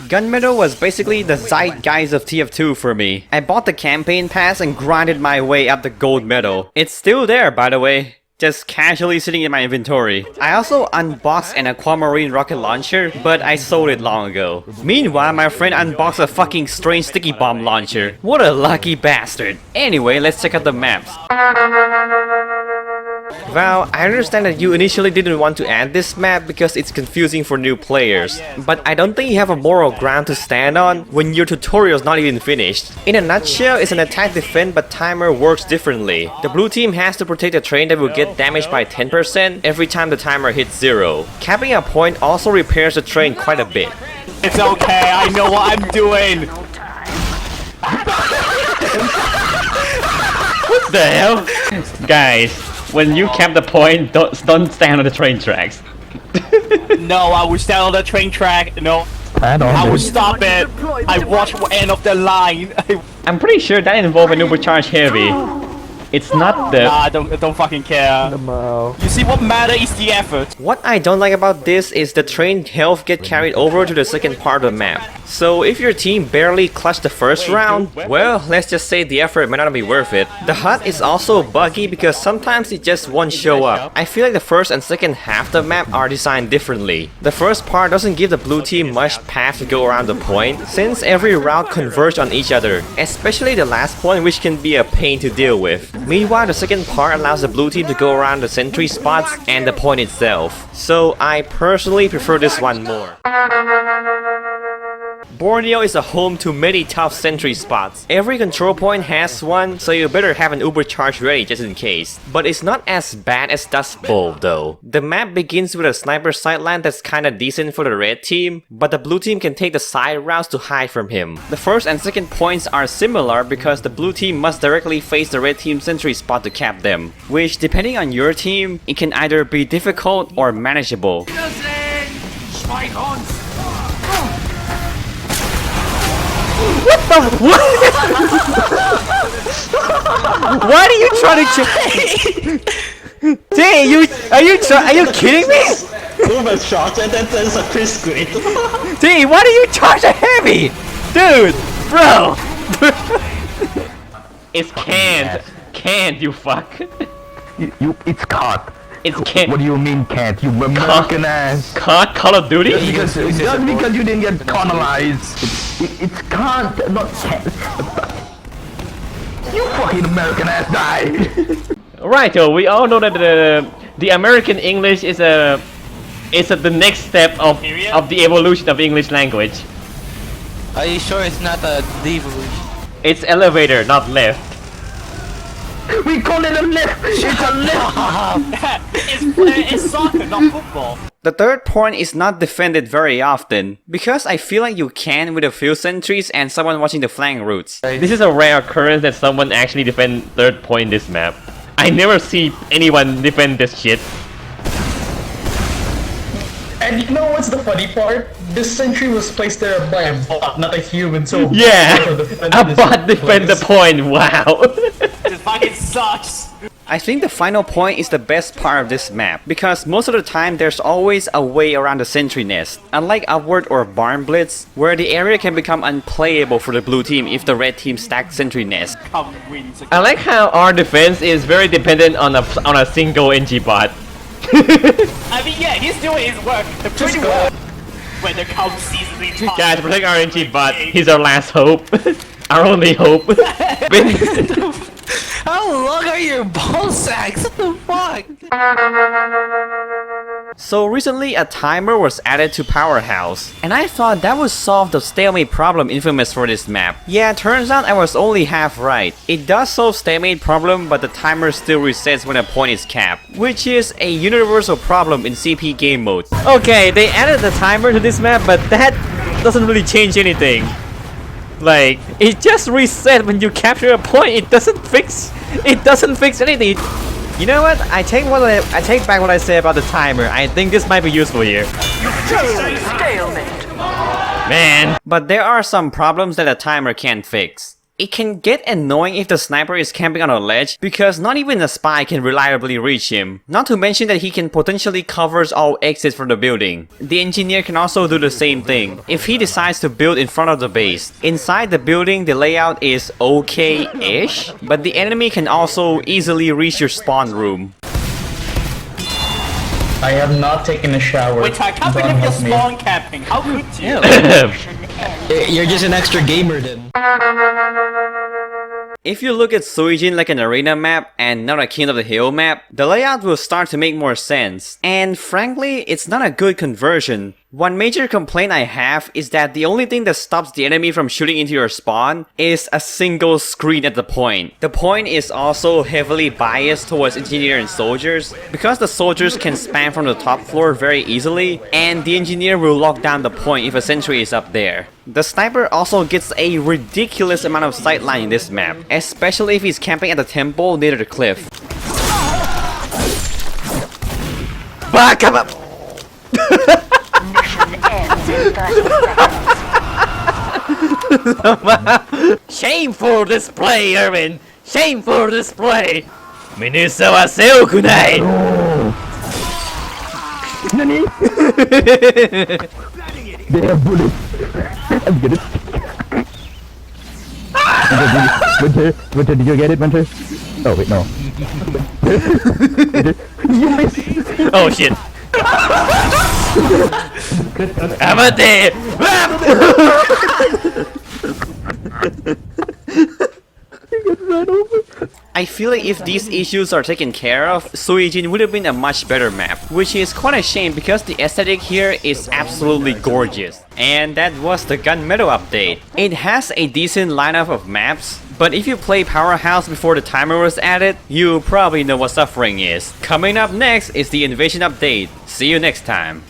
Gunmetal was basically the zeitgeist of TF2 for me. I bought the campaign pass and grinded my way up the gold medal. It's still there, by the way. Just casually sitting in my inventory. I also unboxed an aquamarine rocket launcher, but I sold it long ago. Meanwhile, my friend unboxed a fucking strange sticky bomb launcher. What a lucky bastard. Anyway, let's check out the maps. Val, I understand that you initially didn't want to add this map because it's confusing for new players. But I don't think you have a moral ground to stand on when your tutorial's not even finished. In a nutshell, it's an attack defense, but timer works differently. The blue team has to protect a train that will get damaged by 10% every time the timer hits 0. Capping a point also repairs the train quite a bit. It's okay, I know what I'm doing! What the hell? Guys, when you cap the point, don't stand on the train tracks. No, I will stand on the train track. No, I will stop it. I watch end of the line. I'm pretty sure that involves an overcharged heavy. It's not the... Nah, don't fucking care. You see, what matter is the effort. What I don't like about this is the train health get carried over to the second part of the map. So if your team barely clutched the first round, well, let's just say the effort might not be worth it. The HUD is also buggy because sometimes it just won't show up. I feel like the first and second half of the map are designed differently. The first part doesn't give the blue team much path to go around the point, since every route converges on each other, especially the last point, which can be a pain to deal with. Meanwhile, the second part allows the blue team to go around the sentry spots and the point itself. So I personally prefer this one more. Borneo is a home to many tough sentry spots. Every control point has one, so you better have an uber charge ready just in case. But it's not as bad as Dust Bowl though. The map begins with a sniper sideline that's kinda decent for the red team, but the blue team can take the side routes to hide from him. The first and second points are similar because the blue team must directly face the red team sentry spot to cap them, which depending on your team, it can either be difficult or manageable. What? Why do you try to Dang, are you kidding me? Overshot and that's a Chris Grid. Dang, why do you charge a heavy? Dude, bro. It's canned. Canned, you fuck. It's caught. It's canned. What do you mean can't? You American ass. Caught Call of Duty? Just because you didn't get colonized. It's can't, not can't. You fucking American ass die. Right, so we all know that the American English is the next step of the evolution of English language. Are you sure it's not a devolution? It's elevator, not lift. We call it a lift. It's a lift. It's soccer, not football. The third point is not defended very often, because I feel like you can with a few sentries and someone watching the flank routes. This is a rare occurrence that someone actually defend third point in this map. I never see anyone defend this shit. And you know what's the funny part? This sentry was placed there by a bot, not a human, so... Yeah! A bot defend the point, wow! This fucking sucks! I think the final point is the best part of this map, because most of the time there's always a way around the sentry nest, unlike Upward or Barn Blitz, where the area can become unplayable for the blue team if the red team stacks sentry nest. I like how our defense is very dependent on a single NG bot. I mean, yeah, he's doing his work pretty well. When the comes seasonally time. Guys, protect our NG bot. He's our last hope. Our only hope. How long are your ball sacks? What the fuck? So recently a timer was added to Powerhouse, and I thought that would solve the stalemate problem infamous for this map. Yeah, turns out I was only half right. It does solve stalemate problem, but the timer still resets when a point is capped, which is a universal problem in CP game mode. Okay, they added the timer to this map, but that doesn't really change anything. Like, it just reset when you capture a point. It doesn't fix anything. You know what? I take back what I said about the timer. I think this might be useful here. Man. But there are some problems that a timer can't fix. It can get annoying if the sniper is camping on a ledge because not even a spy can reliably reach him. Not to mention that he can potentially covers all exits from the building. The engineer can also do the same thing if he decides to build in front of the base. Inside the building, the layout is okay-ish, but the enemy can also easily reach your spawn room. I have not taken a shower. Wait, I can't Don't believe you're help me. spawn camping. How could you? You're just an extra gamer then. If you look at Suijin like an arena map and not a King of the Hill map, the layout will start to make more sense. And frankly, it's not a good conversion. One major complaint I have is that the only thing that stops the enemy from shooting into your spawn is a single screen at the point. The point is also heavily biased towards engineer and soldiers because the soldiers can spam from the top floor very easily and the engineer will lock down the point if a sentry is up there. The sniper also gets a ridiculous amount of sightline in this map, especially if he's camping at the temple near the cliff. Back up! Shameful display, Irvin! Shameful display! Minusa wa seoku nai! Nani? They have bullets. I'm gonna. Winter, did you get it, Winter? Oh wait, no. You missed. Oh shit! I'm dead! I feel like if these issues are taken care of, Suijin would have been a much better map, which is quite a shame because the aesthetic here is absolutely gorgeous. And that was the Gunmetal update. It has a decent lineup of maps, but if you play Powerhouse before the timer was added, you probably know what suffering is. Coming up next is the Invasion update. See you next time.